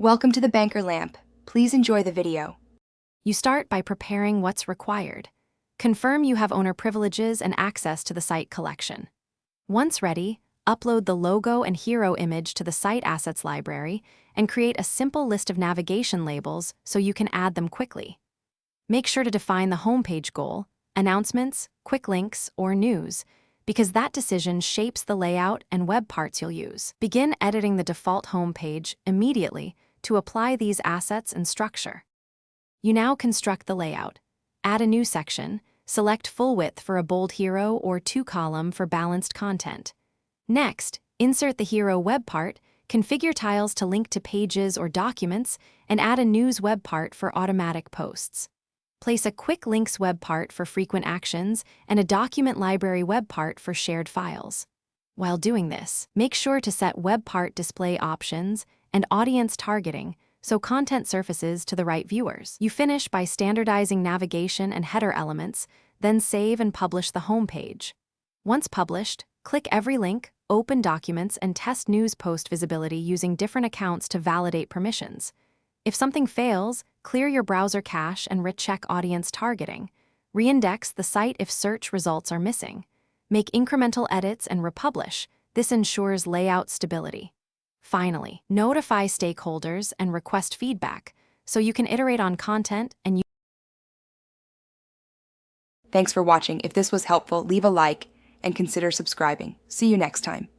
Welcome to the Banker Lamp. Please enjoy the video. You start by preparing what's required. Confirm you have owner privileges and access to the site collection. Once ready, upload the logo and hero image to the Site Assets library and create a simple list of navigation labels so you can add them quickly. Make sure to define the homepage goal, announcements, quick links, or news, because that decision shapes the layout and web parts you'll use. Begin editing the default homepage immediately to apply these assets and structure. You now construct the layout. Add a new section, select full width for a bold hero or 2-column for balanced content. Next, insert the hero web part, configure tiles to link to pages or documents, and add a news web part for automatic posts. Place a quick links web part for frequent actions and a document library web part for shared files. While doing this, make sure to set web part display options and audience targeting so content surfaces to the right viewers. You finish by standardizing navigation and header elements, then save and publish the homepage. Once published, click every link, open documents, and test news post visibility using different accounts to validate permissions. If something fails, clear your browser cache and recheck audience targeting. Reindex the site if search results are missing. Make incremental edits and republish. This ensures layout stability. Finally, notify stakeholders and request feedback so you can iterate on content and use. Thanks for watching. If this was helpful, leave a like and consider subscribing. See you next time.